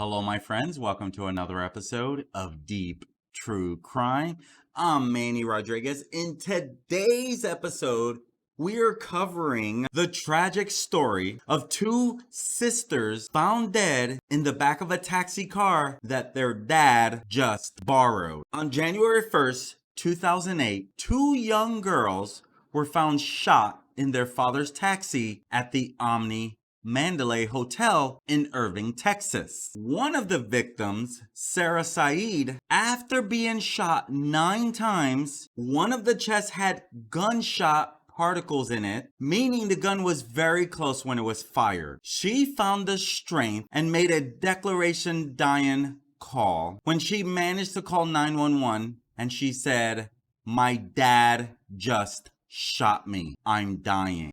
Hello, my friends. Welcome to another episode of Deep True Crime. I'm Manny Rodriguez. In today's episode, we are covering the tragic story of two sisters found dead in the back of a taxi car that their dad just borrowed. On January 1st, 2008, two young girls were found shot in their father's taxi at the Omni Mandalay Hotel in Irving, Texas. One of the victims, Yaser Said, after being shot 9 times, one of the chests had gunshot particles in it, meaning the gun was very close when it was fired. She found the strength and made a declaration dying call when she managed to call 911, and she said, "My dad just shot me. I'm dying."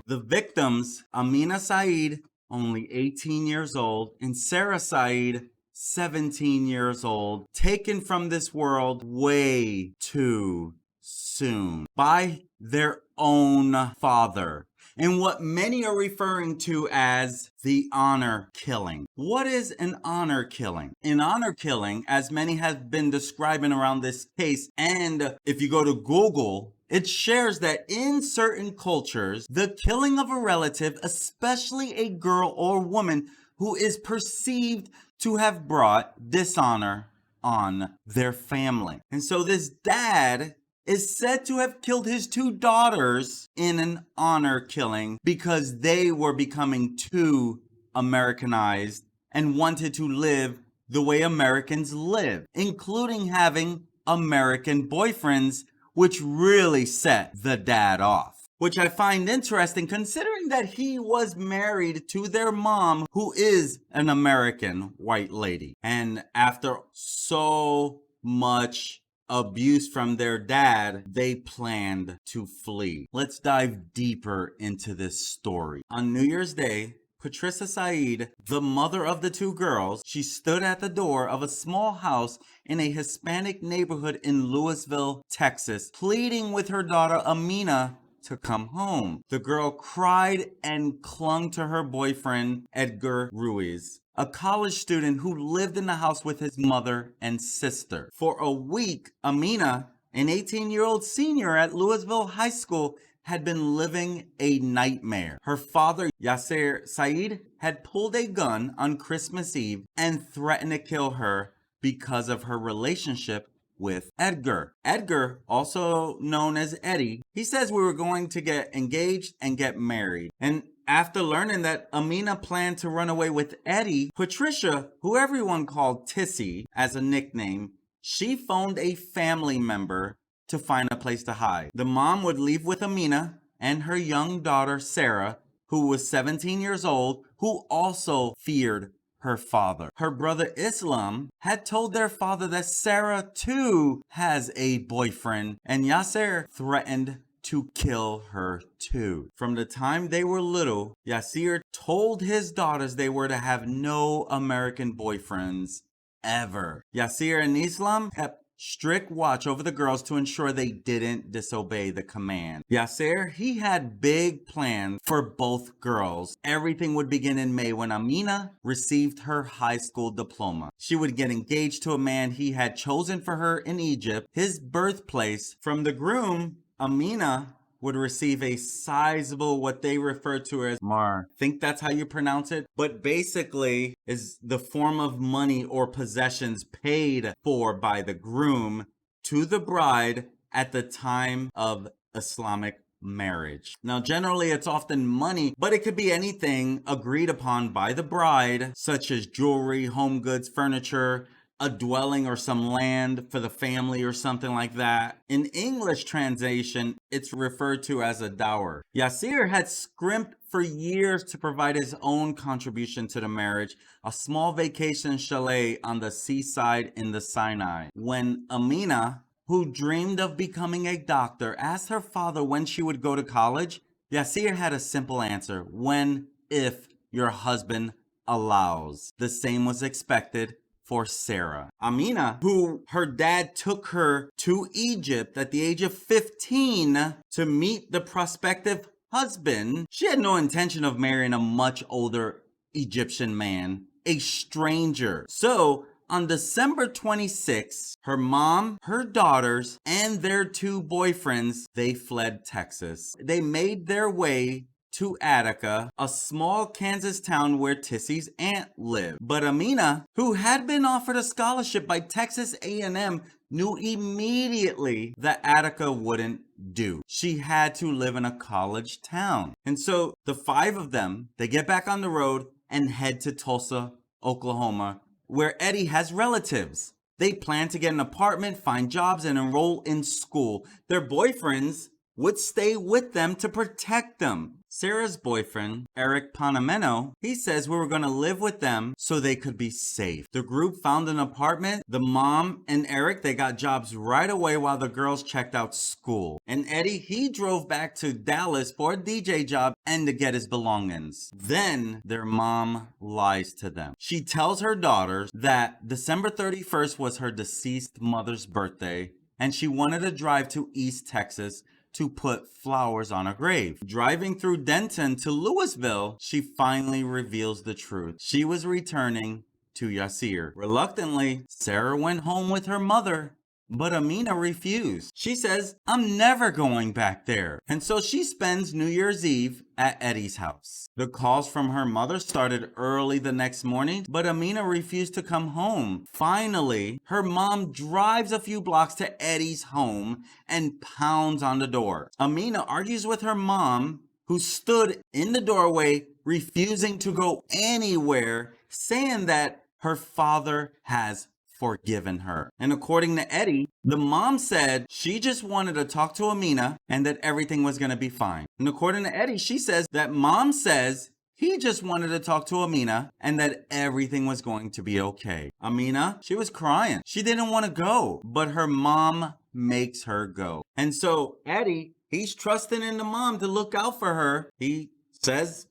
The victims, Amina Said, only 18 years old, and Yaser Said, 17 years old, taken from this world way too soon by their own father, in what many are referring to as the honor killing. What is an honor killing? An honor killing, as many have been describing around this case, and if you go to Google, it shares that in certain cultures, the killing of a relative, especially a girl or woman who is perceived to have brought dishonor on their family. And so this dad is said to have killed his 2 daughters in an honor killing because they were becoming too Americanized and wanted to live the way Americans live, including having American boyfriends, which really set the dad off. Which I find interesting considering that he was married to their mom, who is an American white lady. And after so much abuse from their dad, they planned to flee. Let's dive deeper into this story. On New Year's Day, Patricia Said, the mother of the 2 girls, she stood at the door of a small house in a Hispanic neighborhood in Lewisville, Texas, pleading with her daughter Amina to come home. The girl cried and clung to her boyfriend, Edgar Ruiz, a college student who lived in the house with his mother and sister. For a week, Amina, an 18-year-old senior at Lewisville High School, had been living a nightmare. Her father, Yaser Said, had pulled a gun on Christmas Eve and threatened to kill her because of her relationship with Edgar. Edgar, also known as Eddie, he says we were going to get engaged and get married. And after learning that Amina planned to run away with Eddie, Patricia, who everyone called Tissy as a nickname, she phoned a family member to find a place to hide. The mom would leave with Amina and her young daughter, Sarah, who was 17 years old, who also feared her father. Her brother Islam had told their father that Sarah too has a boyfriend, and Yaser threatened to kill her too. From the time they were little, Yaser told his daughters they were to have no American boyfriends ever. Yaser and Islam kept strict watch over the girls to ensure they didn't disobey the command. Yaser, he had big plans for both girls. Everything would begin in May when Amina received her high school diploma. She would get engaged to a man he had chosen for her in Egypt, his birthplace. From the groom, Amina would receive a sizable, what they refer to as mar. Think that's how you pronounce it? But basically is the form of money or possessions paid for by the groom to the bride at the time of Islamic marriage. Now, generally it's often money, but it could be anything agreed upon by the bride, such as jewelry, home goods, furniture, a dwelling or some land for the family or something like that. In English translation, it's referred to as a dower. Yaser had scrimped for years to provide his own contribution to the marriage, a small vacation chalet on the seaside in the Sinai. When Amina, who dreamed of becoming a doctor, asked her father when she would go to college, Yaser had a simple answer: when, if your husband allows. The same was expected for Sarah. Amina, who her dad took her to Egypt at the age of 15 to meet the prospective husband, she had no intention of marrying a much older Egyptian man, a stranger. So on December 26th, her mom, her daughters, and their two boyfriends, they fled Texas. They made their way to Attica, a small Kansas town where Tissy's aunt lived. But Amina, who had been offered a scholarship by Texas A&M, knew immediately that Attica wouldn't do. She had to live in a college town. And so the five of them, they get back on the road and head to Tulsa, Oklahoma, where Eddie has relatives. They plan to get an apartment, find jobs, and enroll in school. Their boyfriends would stay with them to protect them. Sarah's boyfriend, Eric Panameno, he says we were going to live with them so they could be safe. The group found an apartment. The mom and Eric, they got jobs right away while the girls checked out school. And Eddie, he drove back to Dallas for a DJ job and to get his belongings. Then their mom lies to them. She tells her daughters that December 31st was her deceased mother's birthday, and she wanted to drive to East Texas to put flowers on her grave. Driving through Denton to Lewisville, she finally reveals the truth. She was returning to Yaser. Reluctantly, Sarah went home with her mother, but Amina refused. She says, I'm never going back there. And so she spends New Year's Eve at Eddie's house. The calls from her mother started early the next morning, but Amina refused to come home. Finally, her mom drives a few blocks to Eddie's home and pounds on the door. Amina argues with her mom, who stood in the doorway, refusing to go anywhere, saying that her father has forgiven her. And according to Eddie, the mom said she just wanted to talk to Amina and that everything was going to be fine. And according to Eddie, she says that mom says he just wanted to talk to Amina and that everything was going to be okay. Amina, she was crying. She didn't want to go, but her mom makes her go. And so Eddie, he's trusting in the mom to look out for her. He says,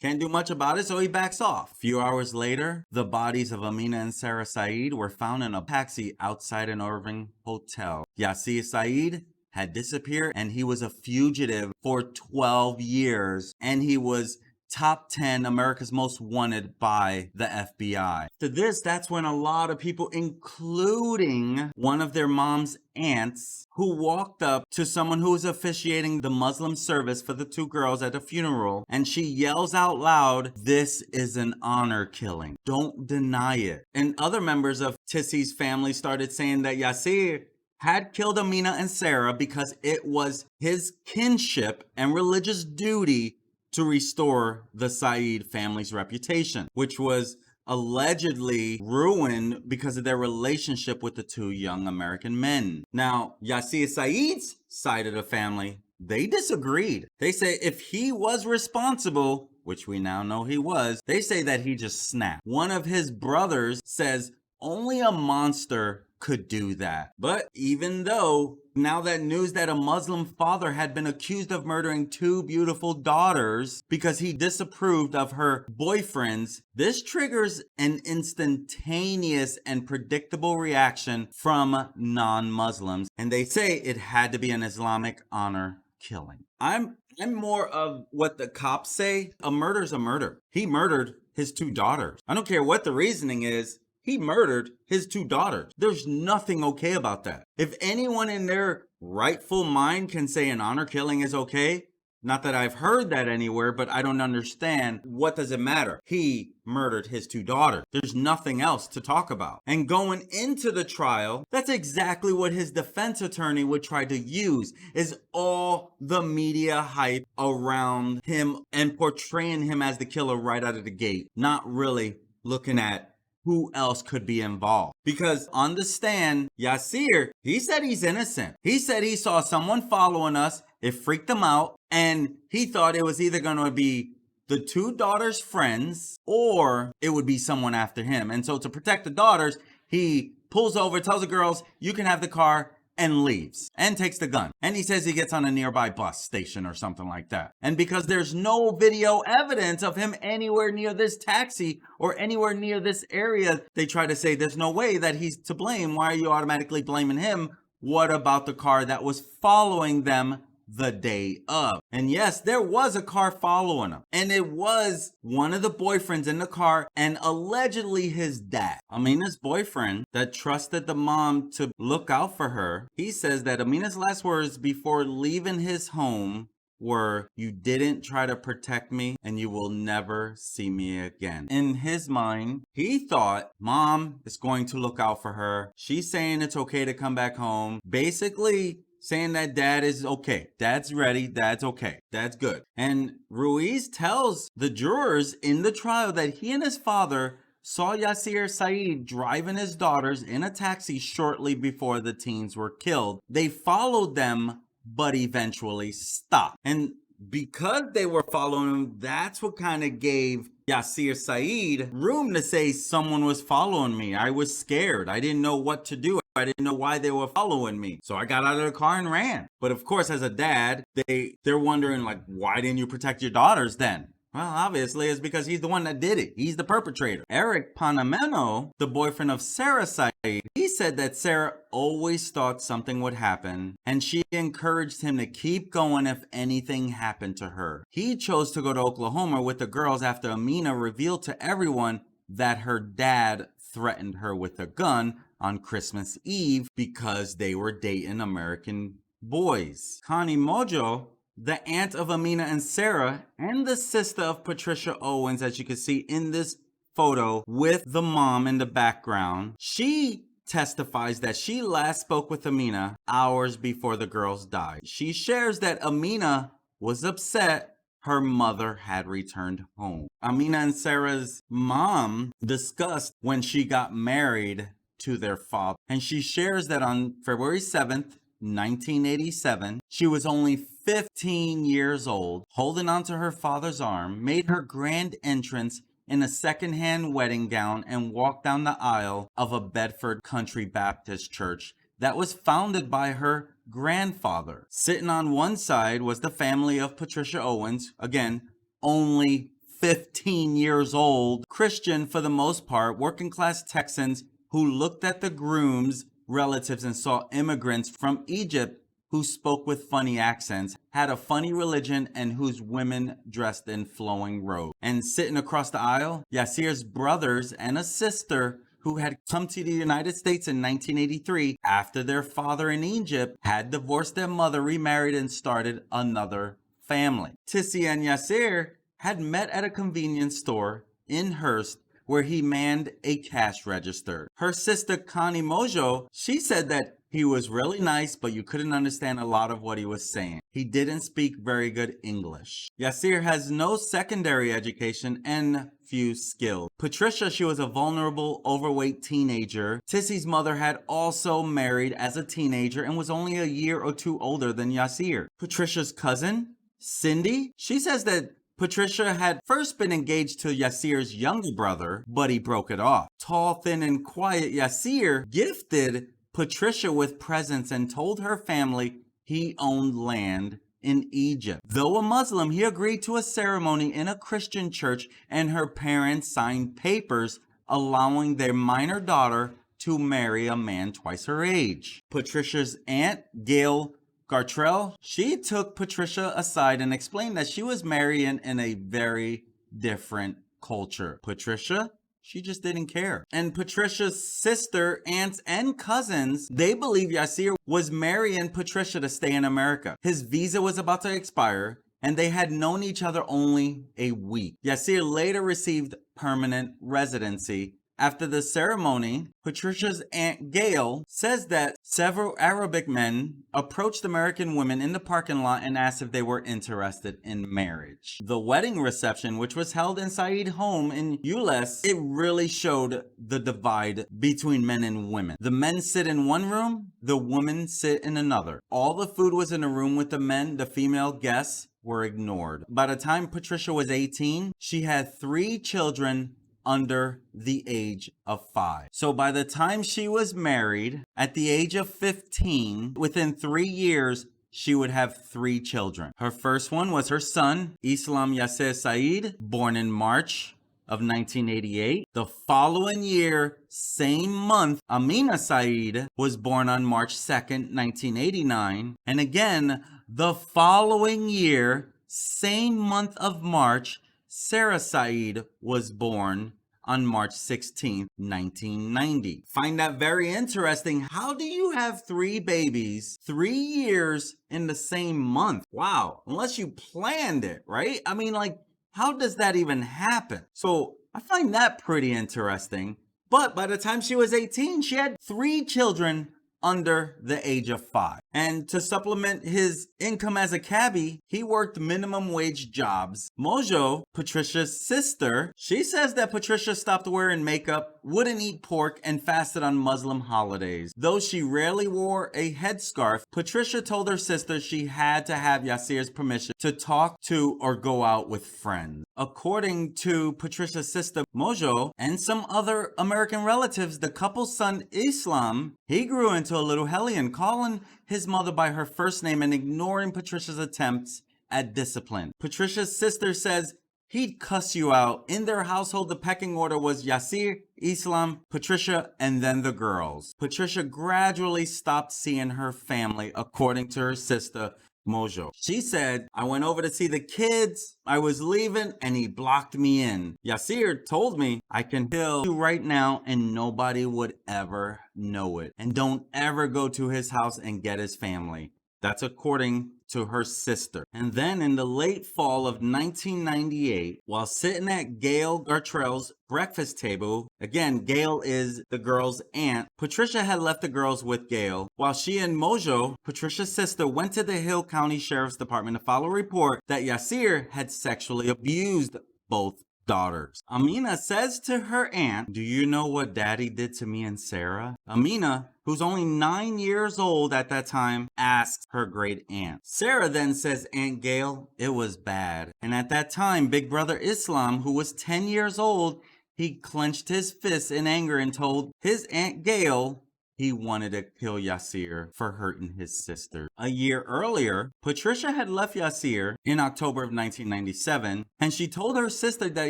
can't do much about it, so he backs off. A few hours later, the bodies of Amina and Yaser Said were found in a taxi outside an Irving hotel. Yaser Said had disappeared, and he was a fugitive for 12 years, and he was top 10 America's Most Wanted by the FBI. To this, that's when a lot of people, including one of their mom's aunts, who walked up to someone who was officiating the Muslim service for the two girls at a funeral, and she yells out loud, "This is an honor killing. Don't deny it." And other members of Tissy's family started saying that Yaser had killed Amina and Sarah because it was his kinship and religious duty to restore the Said family's reputation, which was allegedly ruined because of their relationship with the two young American men. Now, Yaser Said's side of the family, they disagreed. They say if he was responsible, which we now know he was, they say that he just snapped. One of his brothers says only a monster could do that. But even though now that news that a Muslim father had been accused of murdering two beautiful daughters because he disapproved of her boyfriends, this triggers an instantaneous and predictable reaction from non-Muslims. And they say it had to be an Islamic honor killing. I'm more of what the cops say. A murder's a murder. He murdered his two daughters. I don't care what the reasoning is. He murdered his two daughters. There's nothing okay about that. If anyone in their rightful mind can say an honor killing is okay, not that I've heard that anywhere, but I don't understand. What does it matter? He murdered his two daughters. There's nothing else to talk about. And going into the trial, that's exactly what his defense attorney would try to use, is all the media hype around him and portraying him as the killer right out of the gate, not really looking at who else could be involved. Because on the stand, Yaser, he said he's innocent. He said he saw someone following us. It freaked him out. And he thought it was either going to be the two daughters' friends or it would be someone after him. And so to protect the daughters, he pulls over, tells the girls, you can have the car, and leaves and takes the gun. And he says he gets on a nearby bus station or something like that. And because there's no video evidence of him anywhere near this taxi or anywhere near this area, they try to say there's no way that he's to blame. Why are you automatically blaming him? What about the car that was following them the day of. And yes, there was a car following him. And it was one of the boyfriends in the car and allegedly his dad. Amina's boyfriend that trusted the mom to look out for her, he says that Amina's last words before leaving his home were, "You didn't try to protect me and you will never see me again." In his mind, he thought mom is going to look out for her. She's saying it's okay to come back home. Basically saying that dad is okay. Dad's ready. Dad's okay. Dad's good. And Ruiz tells the jurors in the trial that he and his father saw Yaser Said driving his daughters in a taxi shortly before the teens were killed. They followed them but eventually stopped. And because they were following him, that's what kind of gave Yaser Said room to say someone was following me. I was scared. I didn't know what to do. I didn't know why they were following me. So I got out of the car and ran. But of course, as a dad, they're wondering, like, why didn't you protect your daughters then? Well, obviously, it's because he's the one that did it. He's the perpetrator. Eric Panameno, the boyfriend of Yaser Said, he said that Sarah always thought something would happen, and she encouraged him to keep going if anything happened to her. He chose to go to Oklahoma with the girls after Amina revealed to everyone that her dad threatened her with a gun on Christmas Eve because they were dating American boys. Connie Moggio, the aunt of Amina and Sarah, and the sister of Patricia Owens, as you can see in this photo with the mom in the background, she testifies that she last spoke with Amina hours before the girls died. She shares that Amina was upset her mother had returned home. Amina and Sarah's mom discussed when she got married to their father, and she shares that on February 7th, 1987, she was only 15 years old, holding onto her father's arm, made her grand entrance in a secondhand wedding gown, and walked down the aisle of a Bedford Country Baptist church that was founded by her grandfather. Sitting on one side was the family of Patricia Owens, again, only 15 years old, Christian for the most part, working class Texans who looked at the groom's relatives and saw immigrants from Egypt who spoke with funny accents, had a funny religion, and whose women dressed in flowing robes. And sitting across the aisle, Yaser's brothers and a sister who had come to the United States in 1983 after their father in Egypt had divorced their mother, remarried, and started another family. Tissy and Yaser had met at a convenience store in Hearst where he manned a cash register. Her sister Connie Moggio, she said that he was really nice, but you couldn't understand a lot of what he was saying. He didn't speak very good English. Yaser has no secondary education and few skills. Patricia, she was a vulnerable, overweight teenager. Tissy's mother had also married as a teenager and was only a year or two older than Yaser. Patricia's cousin, Cindy, she says that Patricia had first been engaged to Yaser's younger brother, but he broke it off. Tall, thin, and quiet Yaser gifted Patricia with presents and told her family he owned land in Egypt. Though a Muslim, he agreed to a ceremony in a Christian church, and her parents signed papers allowing their minor daughter to marry a man twice her age. Patricia's aunt, Gail Gartrell, she took Patricia aside and explained that she was marrying in a very different culture. Patricia, she just didn't care. And Patricia's sister, aunts, and cousins, they believe Yaser was marrying Patricia to stay in America. His visa was about to expire, and they had known each other only a week. Yaser later received permanent residency. After the ceremony, Patricia's Aunt Gail says that several Arabic men approached American women in the parking lot and asked if they were interested in marriage. The wedding reception, which was held in Said's home in Euless, it really showed the divide between men and women. The men sit in one room, the women sit in another. All the food was in a room with the men. The female guests were ignored. By the time Patricia was 18, she had 3 children under the age of 5. So by the time she was married, at the age of 15, within 3 years, she would have 3 children. Her first one was her son, Islam Yaser Said, born in March of 1988. The following year, same month, Amina Said was born on March 2nd, 1989. And again, the following year, same month of March, Yaser Said was born on March 16th, 1990. Find that very interesting. How do you have 3 babies 3 years in the same month? Wow, unless you planned it, right? I mean, like, how does that even happen? So I find that pretty interesting. But by the time she was 18, she had 3 children under the age of 5. And to supplement his income as a cabbie, he worked minimum wage jobs. Moggio, Patricia's sister, she says that Patricia stopped wearing makeup, wouldn't eat pork, and fasted on Muslim holidays. Though she rarely wore a headscarf, Patricia told her sister she had to have Yaser's permission to talk to or go out with friends. According to Patricia's sister Moggio and some other American relatives, the couple's son Islam, he grew into a little hellion, calling his mother by her first name and ignoring Patricia's attempts at discipline. Patricia's sister says he'd cuss you out. In their household, the pecking order was Yaser, Islam, Patricia, and then the girls. Patricia gradually stopped seeing her family, according to her sister Moggio. She said, I went over to see the kids. I was leaving and he blocked me in. Yaser told me I can kill you right now and nobody would ever know it. And don't ever go to his house and get his family. That's according to her sister. And then in the late fall of 1998, while sitting at Gail Gartrell's breakfast table, again, Gail is the girl's aunt, Patricia had left the girls with Gail, while she and Moggio, Patricia's sister, went to the Hill County Sheriff's Department to file a report that Yaser had sexually abused both daughters. Amina says to her aunt, do you know what daddy did to me and Sarah? Amina, who's only 9 years old at that time, asks her great aunt. Sarah then says, Aunt Gail, it was bad. And at that time, big brother Islam, who was 10 years old, he clenched his fists in anger and told his Aunt Gail he wanted to kill Yaser for hurting his sister. A year earlier, Patricia had left Yaser in October of 1997, and she told her sister that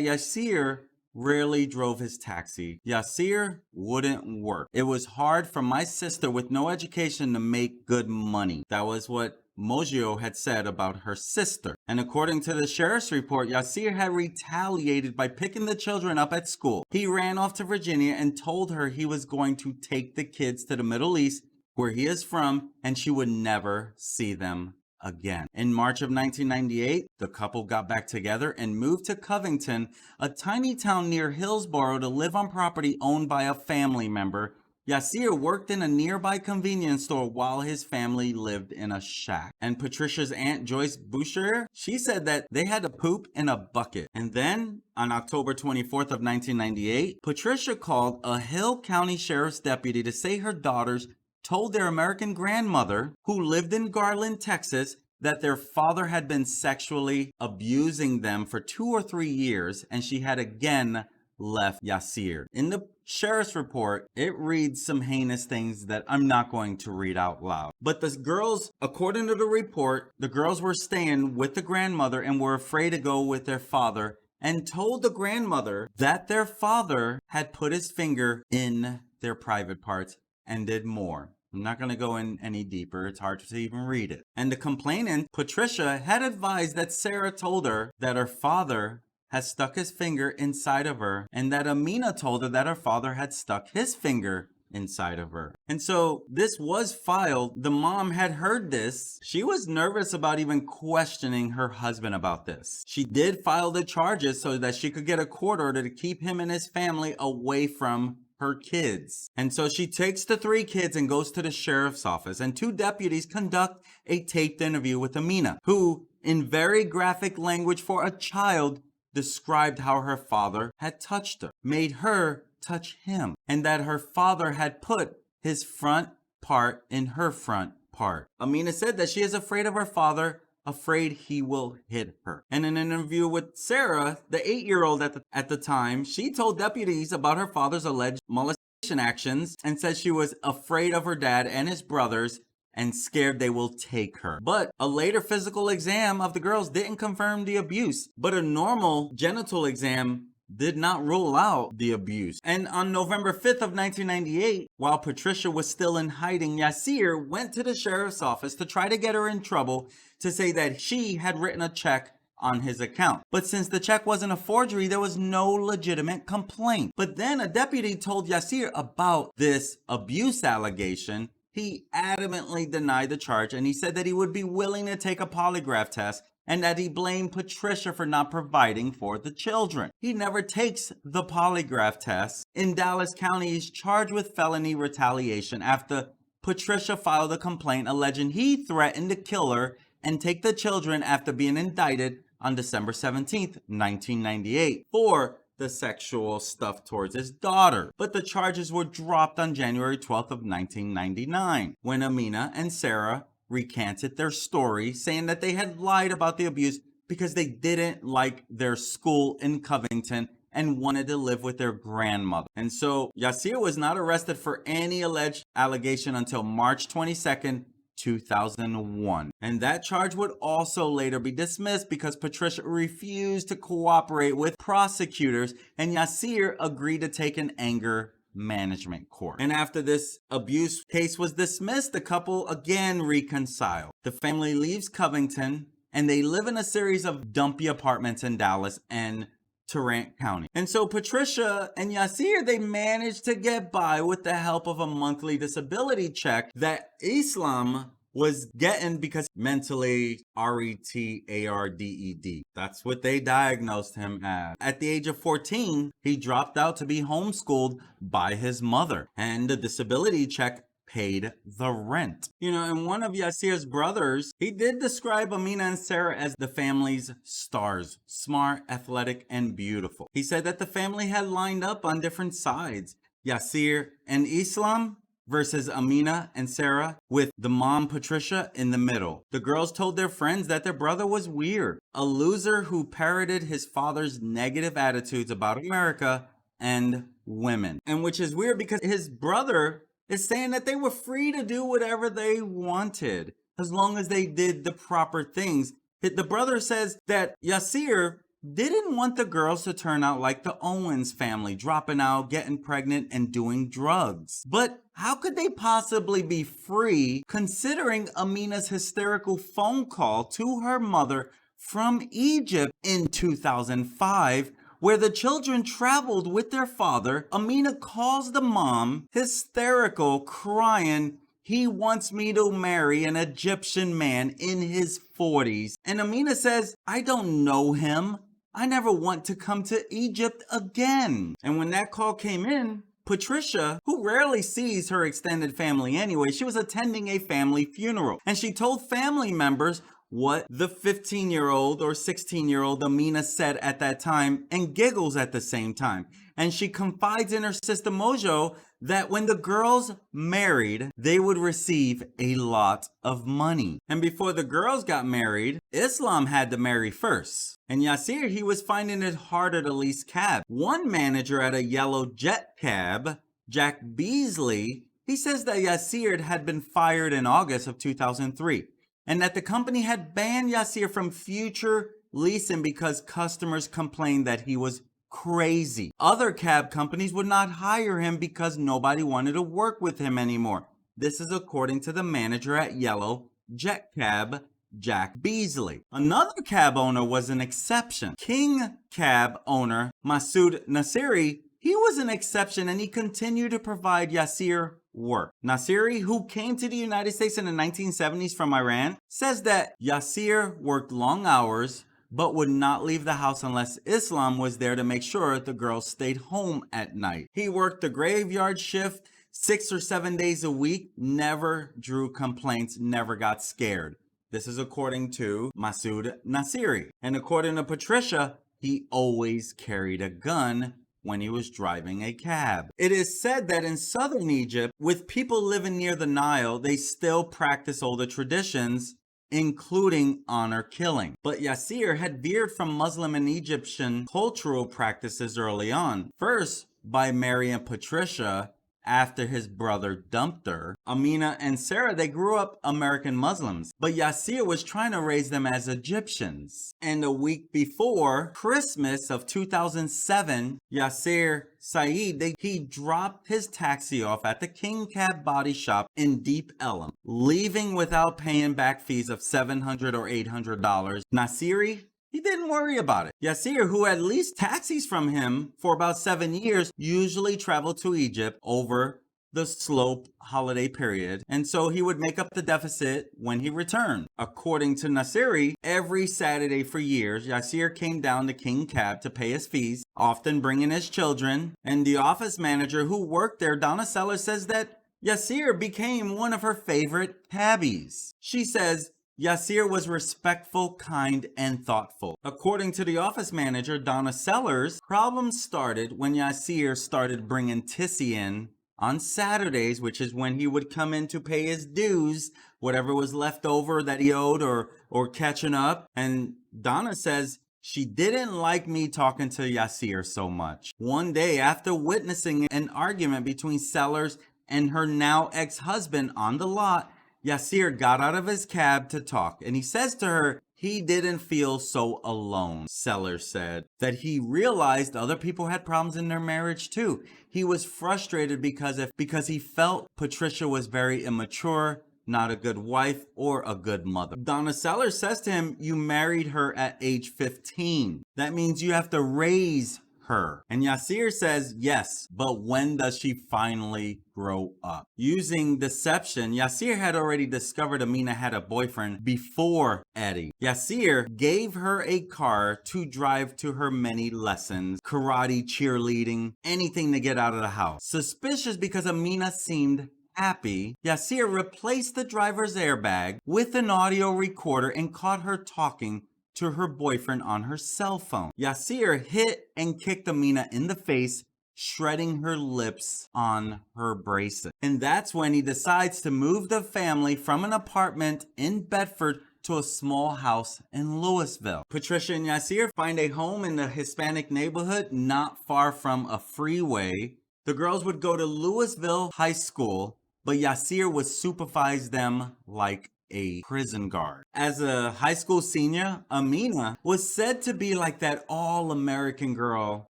Yaser rarely drove his taxi. Yaser wouldn't work. It was hard for my sister with no education to make good money. That was what Moggio had said about her sister. And according to the sheriff's report, Yaser had retaliated by picking the children up at school. He ran off to Virginia and told her he was going to take the kids to the Middle East, where he is from, and she would never see them again. In March of 1998, the couple got back together and moved to Covington, a tiny town near Hillsborough, to live on property owned by a family member. Yaser worked in a nearby convenience store while his family lived in a shack. And Patricia's aunt Joyce Boucher, she said that they had to poop in a bucket. And then on October 24th of 1998, Patricia called a Hill County Sheriff's deputy to say her daughters told their American grandmother, who lived in Garland, Texas, that their father had been sexually abusing them for 2 or 3 years, and she had again left Yaser. In the sheriff's report, it reads some heinous things that I'm not going to read out loud. But the girls, according to the report, the girls were staying with the grandmother and were afraid to go with their father, and told the grandmother that their father had put his finger in their private parts and did more. I'm not going to go in any deeper. It's hard to even read it. And the complainant, Patricia, had advised that Sarah told her that her father had stuck his finger inside of her, and that Amina told her that her father had stuck his finger inside of her. And so this was filed. The mom had heard this. She was nervous about even questioning her husband about this. She did file the charges so that she could get a court order to keep him and his family away from her kids. And so she takes the 3 kids and goes to the sheriff's office, and 2 deputies conduct a taped interview with Amina, who, in very graphic language for a child, described how her father had touched her, made her touch him, and that her father had put his front part in her front part. Amina said that she is afraid of her father, afraid he will hit her. And in an interview with Sarah, the 8-year-old at the time, she told deputies about her father's alleged molestation actions and said she was afraid of her dad and his brothers and scared they will take her. But a later physical exam of the girls didn't confirm the abuse, but a normal genital exam did not rule out the abuse. And on November 5th of 1998, while Patricia was still in hiding, Yaser went to the sheriff's office to try to get her in trouble to say that she had written a check on his account. But since the check wasn't a forgery, there was no legitimate complaint. But then a deputy told Yaser about this abuse allegation. He adamantly denied the charge, and he said that he would be willing to take a polygraph test and that he blamed Patricia for not providing for the children. He never takes the polygraph test. In Dallas County, he's charged with felony retaliation after Patricia filed a complaint alleging he threatened to kill her and take the children after being indicted on December 17th, 1998 for the sexual stuff towards his daughter. But the charges were dropped on January 12th of 1999 when Amina and Sarah recanted their story, saying that they had lied about the abuse because they didn't like their school in Covington and wanted to live with their grandmother. And so Yaser was not arrested for any alleged allegation until March 22nd, 2001. And that charge would also later be dismissed because Patricia refused to cooperate with prosecutors and Yaser agreed to take an anger management court. And after this abuse case was dismissed, the couple again reconciled. The family leaves Covington and they live in a series of dumpy apartments in Dallas and Tarrant County. And so Patricia and Yaser, they managed to get by with the help of a monthly disability check that Islam was getting because mentally retarded. That's what they diagnosed him as. At the age of 14, he dropped out to be homeschooled by his mother, and the disability check paid the rent. And one of Yaser's brothers, he did describe Amina and Sarah as the family's stars. Smart, athletic, and beautiful. He said that the family had lined up on different sides. Yaser and Islam versus Amina and Sarah, with the mom Patricia in the middle. The girls told their friends that their brother was weird, a loser who parroted his father's negative attitudes about America and women. And which is weird because his brother is saying that they were free to do whatever they wanted as long as they did the proper things. The brother says that Yaser didn't want the girls to turn out like the Owens family, dropping out, getting pregnant, and doing drugs. But how could they possibly be free considering Amina's hysterical phone call to her mother from Egypt in 2005, where the children traveled with their father? Amina calls the mom, hysterical, crying, "He wants me to marry an Egyptian man in his 40s. And Amina says, "I don't know him. I never want to come to Egypt again." And when that call came in, Patricia, who rarely sees her extended family anyway, she was attending a family funeral. And she told family members what the 15-year-old or 16-year-old Amina said at that time and giggles at the same time. And she confides in her sister Moggio that when the girls married, they would receive a lot of money. And before the girls got married, Islam had to marry first. And Yaser, he was finding it harder to lease cabs. One manager at a yellow jet cab, Jack Beasley, he says that Yaser had been fired in August of 2003. And that the company had banned Yaser from future leasing because customers complained that he was crazy. Other cab companies would not hire him because nobody wanted to work with him anymore. This is according to the manager at Yellow Jet Cab, Jack Beasley. Another cab owner was an exception. King cab owner Masood Nasiri, he was an exception and he continued to provide Yaser work. Nasiri, who came to the United States in the 1970s from Iran, says that Yaser worked long hours but would not leave the house unless Islam was there to make sure the girls stayed home at night. He worked the graveyard shift 6 or 7 days a week, never drew complaints, never got scared. This is according to Masood Nasiri. And according to Patricia, he always carried a gun when he was driving a cab. It is said that in southern Egypt, with people living near the Nile, they still practice older traditions, including honor killing. But Yaser had veered from Muslim and Egyptian cultural practices early on. First, by marrying Patricia after his brother dumped her. Amina and Sarah, they grew up American Muslims, but Yaser was trying to raise them as Egyptians. And a week before Christmas of 2007, Yaser Said, he dropped his taxi off at the King Cab Body Shop in Deep Ellum, leaving without paying back fees of $700 or $800. Nasiri, he didn't worry about it. Yaser, who had leased taxis from him for about 7 years, usually traveled to Egypt over the slope holiday period, and so he would make up the deficit when he returned. According to Nasiri, every Saturday for years, Yaser came down to King Cab to pay his fees, often bringing his children, and the office manager who worked there, Donna Sellers, says that Yaser became one of her favorite cabbies. She says, Yaser was respectful, kind, and thoughtful. According to the office manager, Donna Sellers, problems started when Yaser started bringing Tissy in on Saturdays, which is when he would come in to pay his dues, whatever was left over that he owed or catching up. And Donna says, she didn't like me talking to Yaser so much. One day, after witnessing an argument between Sellers and her now ex-husband on the lot, Yaser got out of his cab to talk, and he says to her he didn't feel so alone. Sellers said that he realized other people had problems in their marriage too. He was frustrated because he felt Patricia was very immature, not a good wife or a good mother. Donna Sellers says to him, you married her at age 15. That means you have to raise her. And Yaser says, yes, but when does she finally grow up? Using deception, Yaser had already discovered Amina had a boyfriend before Eddie. Yaser gave her a car to drive to her many lessons, karate, cheerleading, anything to get out of the house. Suspicious because Amina seemed happy, Yaser replaced the driver's airbag with an audio recorder and caught her talking to her boyfriend on her cell phone. Yaser hit and kicked Amina in the face, shredding her lips on her bracelet. And that's when he decides to move the family from an apartment in Bedford to a small house in Lewisville. Patricia and Yaser find a home in the Hispanic neighborhood not far from a freeway. The girls would go to Lewisville High School, but Yaser would supervise them like a prison guard. As a high school senior, Amina was said to be like that all-American girl.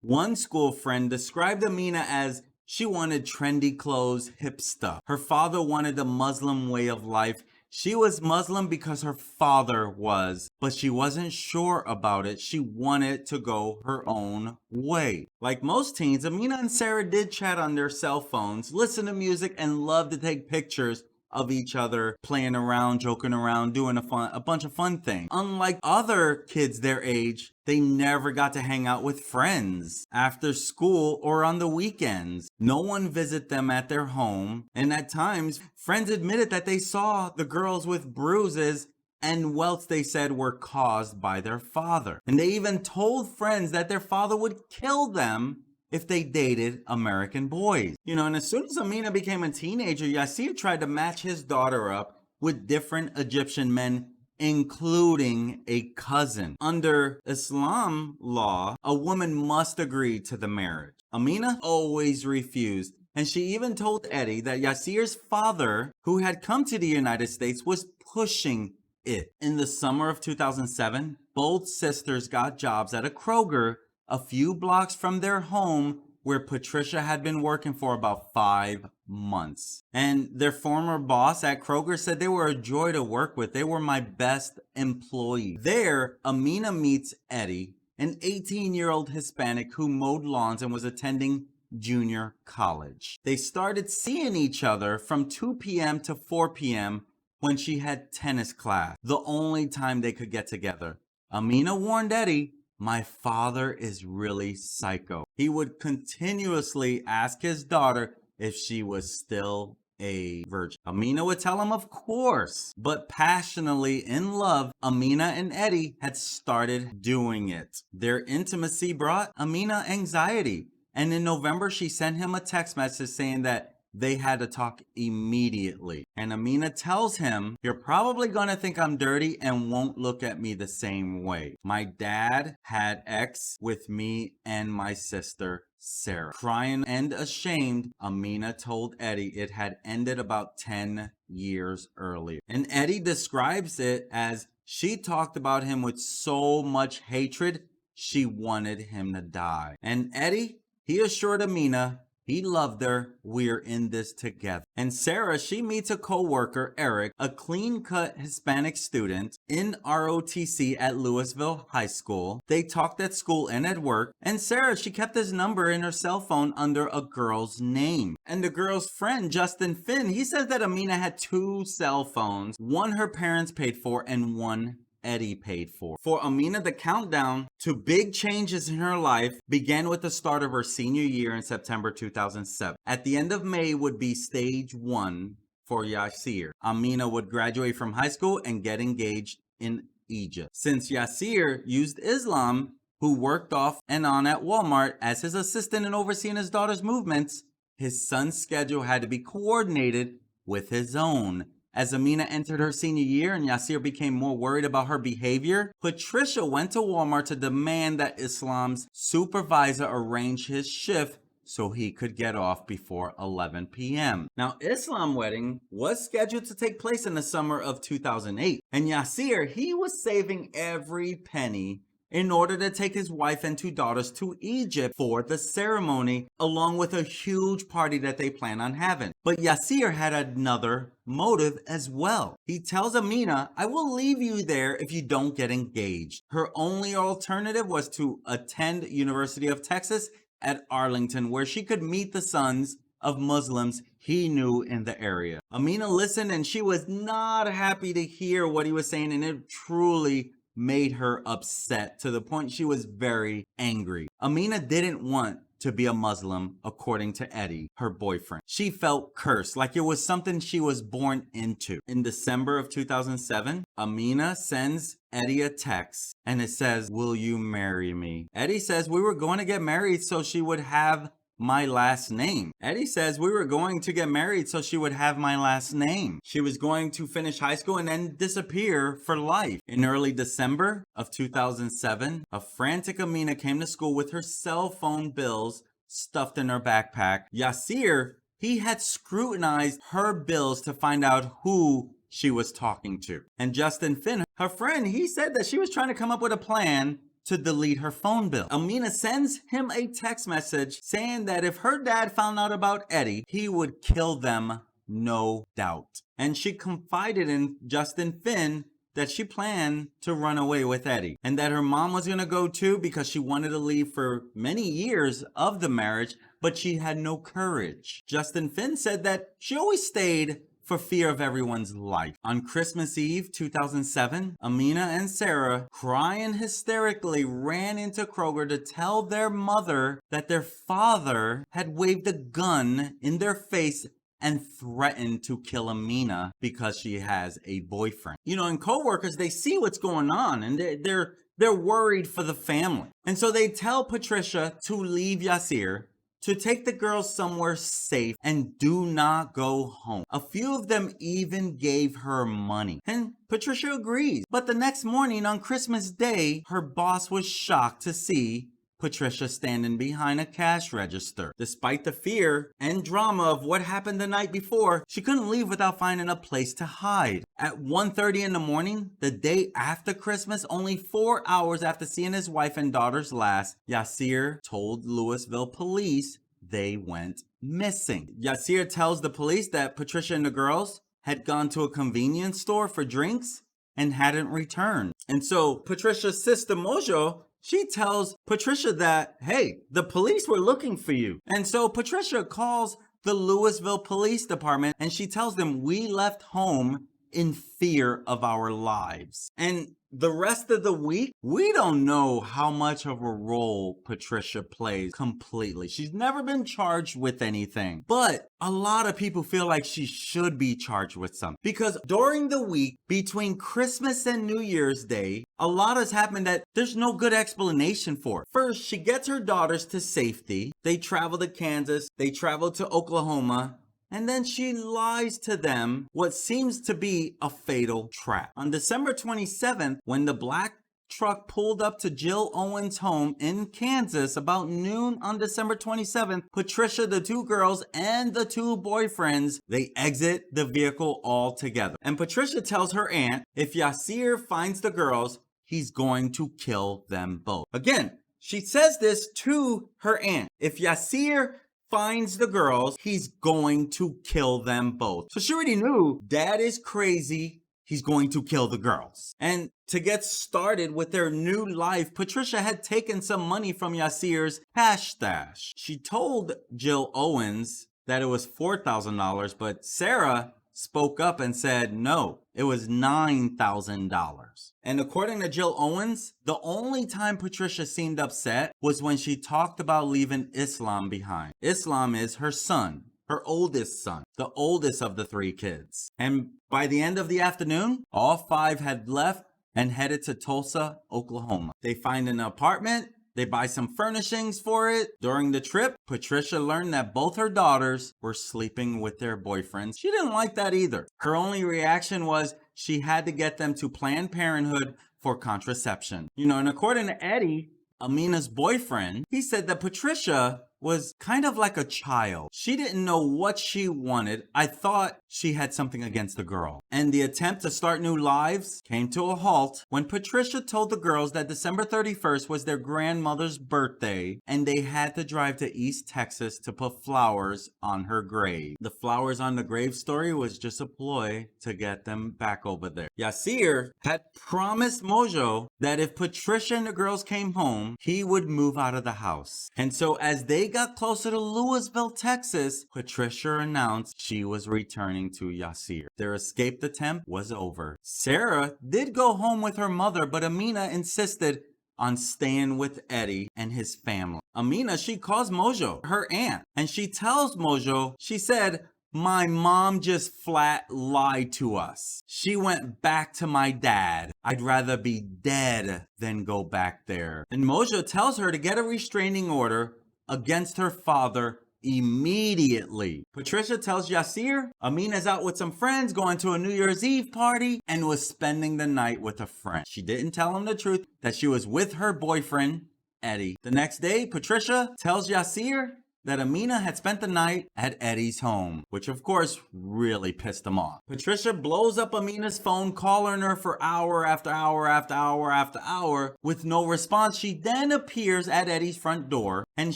One school friend described Amina as she wanted trendy clothes, hip stuff. Her father wanted a Muslim way of life. She was Muslim because her father was, but she wasn't sure about it. She wanted to go her own way. Like most teens, Amina and Sarah did chat on their cell phones, listen to music, and love to take pictures of each other, playing around, joking around, doing a bunch of fun things. Unlike other kids their age, they never got to hang out with friends after school or on the weekends. No one visited them at their home, and at times, friends admitted that they saw the girls with bruises and welts they said were caused by their father. And they even told friends that their father would kill them if they dated American boys. And as soon as Amina became a teenager, Yaser tried to match his daughter up with different Egyptian men, including a cousin. Under Islam law, a woman must agree to the marriage. Amina always refused, and she even told Eddie that Yaser's father, who had come to the United States, was pushing it. In the summer of 2007, both sisters got jobs at a Kroger a few blocks from their home where Patricia had been working for about 5 months. And their former boss at Kroger said they were a joy to work with. They were my best employee. There, Amina meets Eddie, an 18-year-old Hispanic who mowed lawns and was attending junior college. They started seeing each other from 2 p.m. to 4 p.m. when she had tennis class, the only time they could get together. Amina warned Eddie, my father is really psycho. He would continuously ask his daughter if she was still a virgin. Amina would tell him, of course. But passionately in love, Amina and Eddie had started doing it. Their intimacy brought Amina anxiety. And in November, she sent him a text message saying that they had to talk immediately. And Amina tells him, you're probably gonna think I'm dirty and won't look at me the same way. My dad had sex with me and my sister Sarah. Crying and ashamed, Amina told Eddie it had ended about 10 years earlier. And Eddie describes it as she talked about him with so much hatred, she wanted him to die. And Eddie, he assured Amina he loved her. We're in this together. And Sarah, she meets a co-worker, Eric, a clean-cut Hispanic student in ROTC at Lewisville High School. They talked at school and at work. And Sarah, she kept his number in her cell phone under a girl's name. And the girl's friend, Justin Finn, he says that Amina had 2 cell phones. One her parents paid for and one Eddie paid for. For Amina, the countdown to big changes in her life began with the start of her senior year in September 2007. At the end of May would be stage 1 for Yaser. Amina would graduate from high school and get engaged in Egypt. Since Yaser used Islam, who worked off and on at Walmart as his assistant in overseeing his daughter's movements, his son's schedule had to be coordinated with his own. As Amina entered her senior year and Yaser became more worried about her behavior, Patricia went to Walmart to demand that Islam's supervisor arrange his shift so he could get off before 11 p.m. Now, Islam's wedding was scheduled to take place in the summer of 2008, and Yaser, he was saving every penny in order to take his wife and 2 daughters to Egypt for the ceremony, along with a huge party that they plan on having. But Yaser had another motive as well. He tells Amina, I will leave you there if you don't get engaged. Her only alternative was to attend University of Texas at Arlington, where she could meet the sons of Muslims he knew in the area. Amina listened and she was not happy to hear what he was saying, and it truly made her upset to the point she was very angry. Amina didn't want to be a Muslim, according to Eddie, her boyfriend. She felt cursed, like it was something she was born into. In December of 2007, Amina sends Eddie a text and it says, will you marry me? Eddie says we were going to get married so she would have my last name. Eddie says we were going to get married so she would have my last name. She was going to finish high school and then disappear for life. In early December of 2007, a frantic Amina came to school with her cell phone bills stuffed in her backpack. Yaser, he had scrutinized her bills to find out who she was talking to. And Justin Finn, her friend, he said that she was trying to come up with a plan to delete her phone bill. Amina sends him a text message saying that if her dad found out about Eddie, he would kill them, no doubt. And she confided in Justin Finn that she planned to run away with Eddie and that her mom was going to go too because she wanted to leave for many years of the marriage, but she had no courage. Justin Finn said that she always stayed for fear of everyone's life. On Christmas Eve 2007, Amina and Sarah, crying hysterically, ran into Kroger to tell their mother that their father had waved a gun in their face and threatened to kill Amina because she has a boyfriend. You know, and co-workers, they see what's going on and they're worried for the family. And so they tell Patricia to leave Yaser, to take the girls somewhere safe and do not go home. A few of them even gave her money. And Patricia agrees. But the next morning on Christmas Day, her boss was shocked to see Patricia standing behind a cash register. Despite the fear and drama of what happened the night before, she couldn't leave without finding a place to hide. At 1:30 in the morning, the day after Christmas, only 4 hours after seeing his wife and daughters last, Yaser told Lewisville police they went missing. Yaser tells the police that Patricia and the girls had gone to a convenience store for drinks and hadn't returned. And so Patricia's sister Moggio, she tells Patricia that, hey, the police were looking for you. And so Patricia calls the Lewisville Police Department and she tells them, we left home in fear of our lives. And the rest of the week, we don't know how much of a role Patricia plays completely. She's never been charged with anything, but a lot of people feel like she should be charged with something because during the week between Christmas and New Year's Day, a lot has happened that there's no good explanation for. First, she gets her daughters to safety. They travel to Kansas. They travel to Oklahoma. And then she lies to them what seems to be a fatal trap. On December 27th, when the black truck pulled up to Jill Owens' home in Kansas about noon on December 27th, Patricia, the two girls, and the two boyfriends, they exit the vehicle all together. And Patricia tells her aunt if Yaser finds the girls, he's going to kill them both. Again, she says this to her aunt. If Yaser finds the girls, he's going to kill them both. So she already knew Dad is crazy. He's going to kill the girls. And to get started with their new life, Patricia had taken some money from Yaser's cash stash. She told Jill Owens that it was $4,000, but Sarah spoke up and said no, it was $9,000. And according to Jill Owens, the only time Patricia seemed upset was when she talked about leaving Islam behind. Islam is her son, her oldest son, the oldest of the three kids. And by the end of the afternoon, all five had left and headed to Tulsa, Oklahoma. They find an apartment. They buy some furnishings for it. During the trip, Patricia learned that both her daughters were sleeping with their boyfriends. She didn't like that either. Her only reaction was she had to get them to Planned Parenthood for contraception. And according to Eddie, Amina's boyfriend, he said that Patricia was kind of like a child. She didn't know what she wanted. I thought she had something against the girl. And the attempt to start new lives came to a halt when Patricia told the girls that December 31st was their grandmother's birthday and they had to drive to East Texas to put flowers on her grave. The flowers on the grave story was just a ploy to get them back over there. Yaser had promised Moggio that if Patricia and the girls came home, he would move out of the house. And so as they got closer to Lewisville, Texas, Patricia announced she was returning to Yaser. Their escape attempt was over. Sarah did go home with her mother, but Amina insisted on staying with Eddie and his family. Amina, she calls Moggio her aunt, and she tells Moggio, she said, "My mom just flat lied to us. She went back to my dad. I'd rather be dead than go back there." And Moggio tells her to get a restraining order against her father immediately. Patricia tells Yaser Amina's out with some friends going to a New Year's Eve party and was spending the night with a friend. She didn't tell him the truth that she was with her boyfriend, Eddie. The next day, Patricia tells Yaser that Amina had spent the night at Eddie's home, which of course really pissed him off. Patricia blows up Amina's phone, calling her for hour after hour after hour after hour with no response. She then appears at Eddie's front door and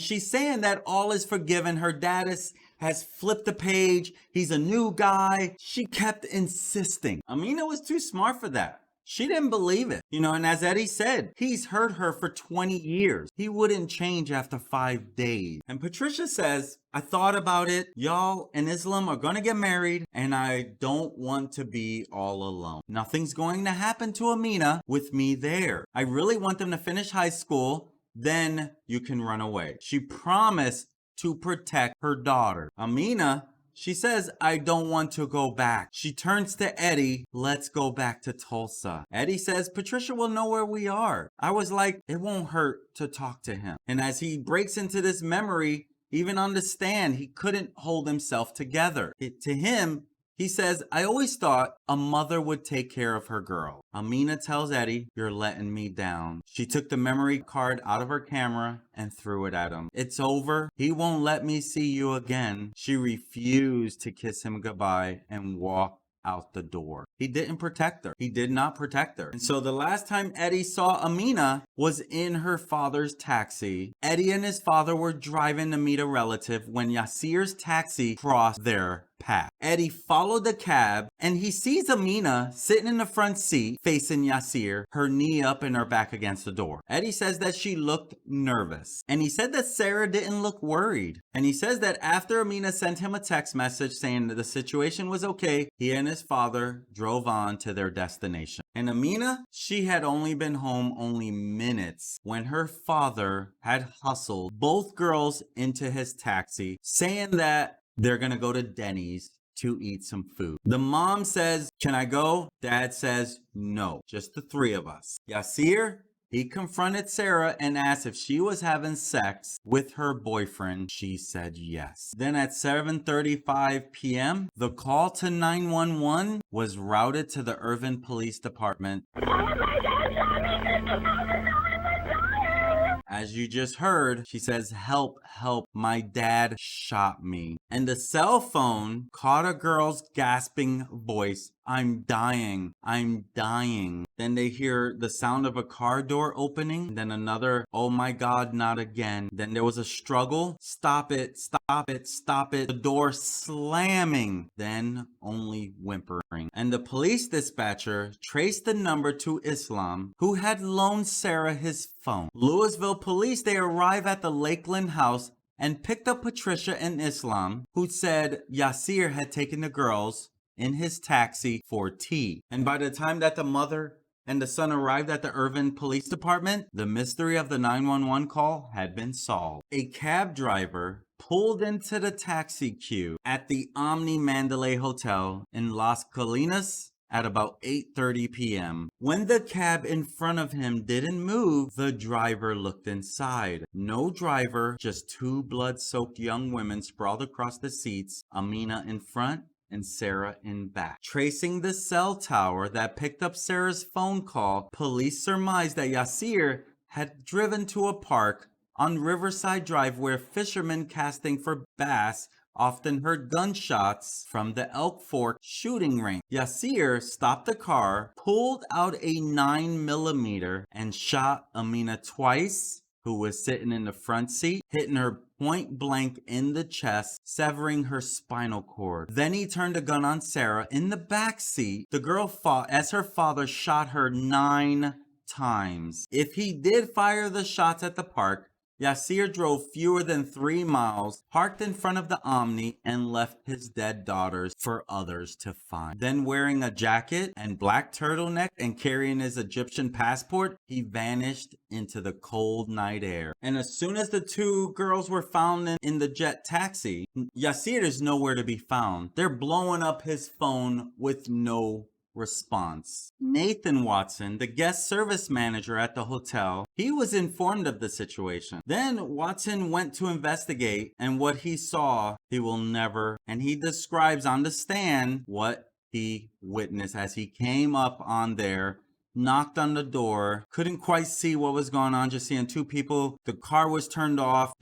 she's saying that all is forgiven. Her dad has flipped the page. He's a new guy. She kept insisting. Amina was too smart for that. She didn't believe it. And as Eddie said, he's hurt her for 20 years. He wouldn't change after 5 days. And Patricia says, I thought about it. Y'all and Islam are gonna get married and I don't want to be all alone. Nothing's going to happen to Amina with me there. I really want them to finish high school. Then you can run away. She promised to protect her daughter. Amina, she says, I don't want to go back. She turns to Eddie. Let's go back to Tulsa. Eddie says, Patricia will know where we are. I was like, it won't hurt to talk to him. And as he breaks into this memory, even on the stand, he couldn't hold himself together. To him, he says, I always thought a mother would take care of her girl. Amina tells Eddie, you're letting me down. She took the memory card out of her camera and threw it at him. It's over. He won't let me see you again. She refused to kiss him goodbye and walked out the door. He didn't protect her. He did not protect her. And so the last time Eddie saw Amina was in her father's taxi. Eddie and his father were driving to meet a relative when Yaser's taxi crossed their path. Eddie followed the cab and he sees Amina sitting in the front seat facing Yaser, her knee up and her back against the door. Eddie says that she looked nervous and he said that Sarah didn't look worried. And he says that after Amina sent him a text message saying that the situation was okay, he and his father drove on to their destination. And Amina, she had only been home only minutes when her father had hustled both girls into his taxi, saying that they're gonna go to Denny's to eat some food. The mom says, can I go? Dad says, no, just the three of us. Yaser, he confronted Sarah and asked if she was having sex with her boyfriend. She said yes. Then at 7:35 p.m., the call to 911 was routed to the Irvine Police Department. Oh my God, mommy! As you just heard, she says, "Help, help, my dad shot me." And the cell phone caught a girl's gasping voice, "I'm dying, I'm dying." Then they hear the sound of a car door opening, then another, "Oh my God, not again." Then there was a struggle, "Stop it, stop it, stop it." The door slamming, then only whimpering. And the police dispatcher traced the number to Islam, who had loaned Sarah his phone. Lewisville police, they arrive at the Lakeland house and picked up Patricia and Islam, who said Yaser had taken the girls in his taxi for tea. And by the time that the mother and the son arrived at the Irvine Police Department, the mystery of the 911 call had been solved. A cab driver pulled into the taxi queue at the Omni Mandalay Hotel in Las Colinas at about 8:30 p.m. When the cab in front of him didn't move, the driver looked inside. No driver, just two blood-soaked young women sprawled across the seats, Amina in front and Sarah in back. Tracing the cell tower that picked up Sarah's phone call, police surmised that Yaser had driven to a park on Riverside Drive where fishermen casting for bass often heard gunshots from the Elk Fork shooting range. Yaser stopped the car, pulled out a 9mm and shot Amina twice, who was sitting in the front seat, hitting her point blank in the chest, severing her spinal cord. Then he turned a gun on Sarah in the back seat. The girl fought as her father shot her 9 times. If he did fire the shots at the park, Yaser drove fewer than 3 miles, parked in front of the Omni, and left his dead daughters for others to find. Then, wearing a jacket and black turtleneck and carrying his Egyptian passport, he vanished into the cold night air. And as soon as the two girls were found in the jet taxi, Yaser is nowhere to be found. They're blowing up his phone with no response. Nathan Watson, the guest service manager at the hotel, he was informed of the situation. Then Watson went to investigate, and what he saw, he will never, and he describes on the stand what he witnessed as he came up on there, knocked on the door, couldn't quite see what was going on, just seeing two people. The car was turned off.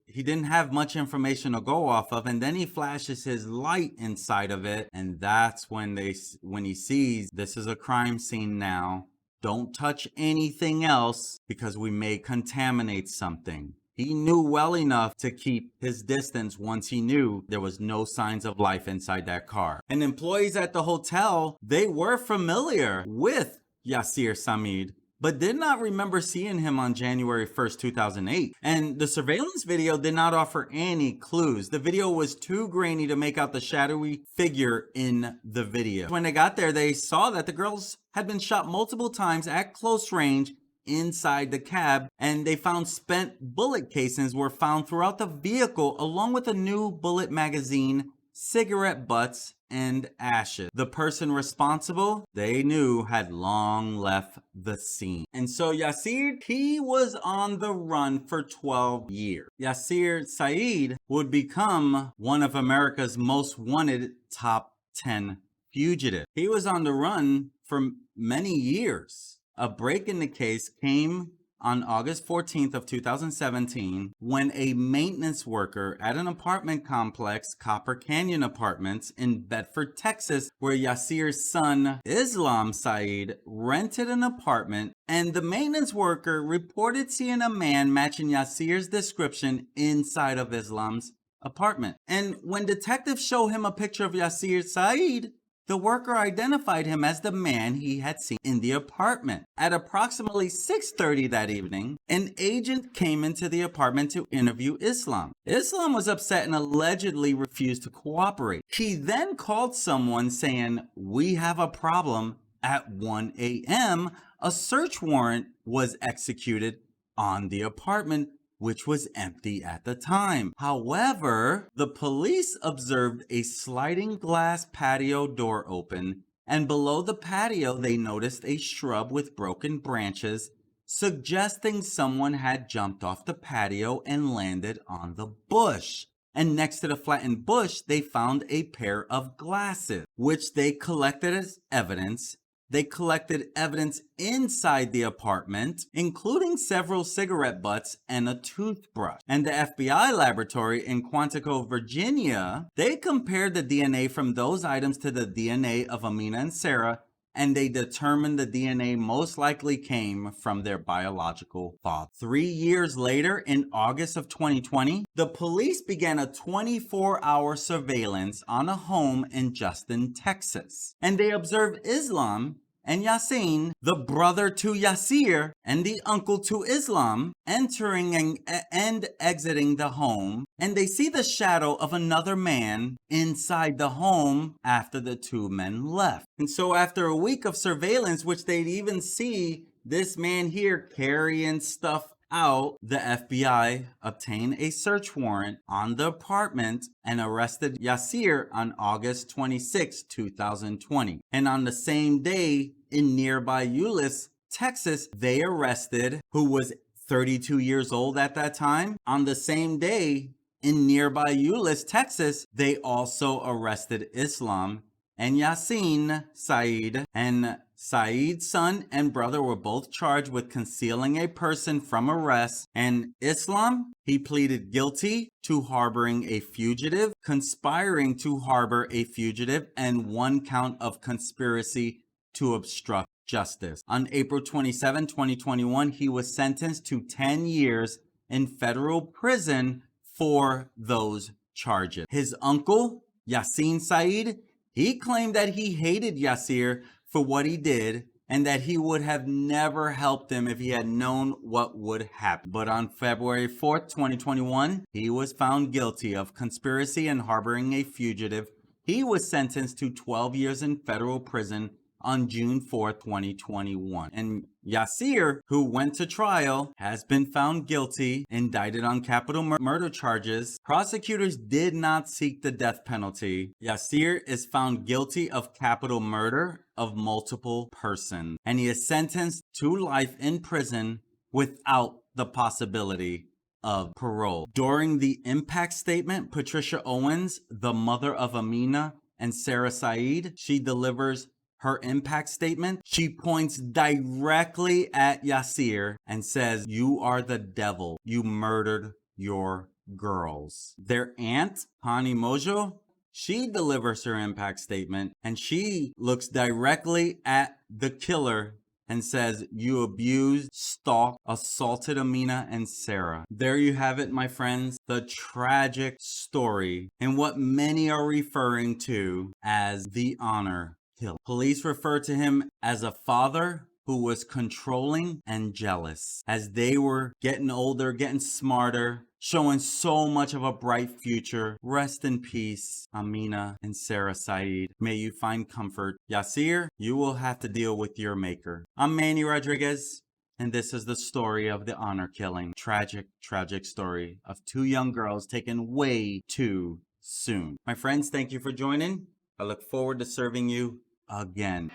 He didn't have much information to go off of, and then he flashes his light inside of it, and that's when he sees this is a crime scene now. Don't touch anything else because we may contaminate something. He knew well enough to keep his distance once he knew there was no signs of life inside that car. And employees at the hotel, they were familiar with Yaser Said, but did not remember seeing him on January 1st, 2008. And the surveillance video did not offer any clues. The video was too grainy to make out the shadowy figure in the video. When they got there, they saw that the girls had been shot multiple times at close range inside the cab, and they found spent bullet casings were found throughout the vehicle, along with a new bullet magazine, cigarette butts, and ashes. The person responsible, they knew, had long left the scene. And so Yaser, he was on the run for 12 years. Yaser Said would become one of America's most wanted top 10 fugitives. He was on the run for many years. A break in the case came on August 14th of 2017, when a maintenance worker at an apartment complex, Copper Canyon Apartments in Bedford, Texas, where Yaser's son, Islam Said, rented an apartment, and the maintenance worker reported seeing a man matching Yaser's description inside of Islam's apartment. And when detectives show him a picture of Yaser Said, the worker identified him as the man he had seen in the apartment. At approximately 6:30 that evening, an agent came into the apartment to interview Islam. Islam was upset and allegedly refused to cooperate. He then called someone saying, "We have a problem." At 1 a.m., a search warrant was executed on the apartment, which was empty at the time. However, the police observed a sliding glass patio door open, and below the patio they noticed a shrub with broken branches, suggesting someone had jumped off the patio and landed on the bush. And next to the flattened bush, they found a pair of glasses, which they collected as evidence they collected evidence inside the apartment, including several cigarette butts and a toothbrush. And the FBI laboratory in Quantico, Virginia, they compared the DNA from those items to the DNA of Amina and Sarah, and they determined the DNA most likely came from their biological father. 3 years later, in August of 2020, the police began a 24-hour surveillance on a home in Justin, Texas. And they observed Islam and Yasin, the brother to Yaser and the uncle to Islam, entering and exiting the home, and they see the shadow of another man inside the home after the two men left. And so after a week of surveillance, which they'd even see this man here carrying stuff out, the FBI obtained a search warrant on the apartment and arrested Yaser on August 26, 2020. And on the same day, in nearby Euless, Texas, they arrested, who was 32 years old at that time. On the same day, in nearby Euless, Texas, they also arrested Islam and Yaser Said, and Said's son and brother were both charged with concealing a person from arrest. And Islam, he pleaded guilty to harboring a fugitive, conspiring to harbor a fugitive, and 1 count of conspiracy to obstruct justice. On April 27, 2021, he was sentenced to 10 years in federal prison for those charges. His uncle, Yaser Said, he claimed that he hated Yaser for what he did and that he would have never helped him if he had known what would happen. But on February 4th, 2021, he was found guilty of conspiracy and harboring a fugitive. He was sentenced to 12 years in federal prison on June 4th, 2021. And Yaser, who went to trial, has been found guilty, indicted on capital murder charges. Prosecutors did not seek the death penalty. Yaser is found guilty of capital murder of multiple persons, and he is sentenced to life in prison without the possibility of parole. During the impact statement, Patricia Owens, the mother of Amina and Sarah Said, she delivers her impact statement. She points directly at Yaser and says, "You are the devil. You murdered your girls." Their aunt, Connie Moggio, she delivers her impact statement and she looks directly at the killer and says, "You abused, stalked, assaulted Amina and Sarah." There you have it, my friends, the tragic story and what many are referring to as the honor killer. Police refer to him as a father who was controlling and jealous. As they were getting older, getting smarter, showing so much of a bright future. Rest in peace, Amina and Sarah Said. May you find comfort. Yaser, you will have to deal with your maker. I'm Manny Rodriguez, and this is the story of the honor killing. Tragic, tragic story of 2 young girls taken way too soon. My friends, thank you for joining. I look forward to serving you again.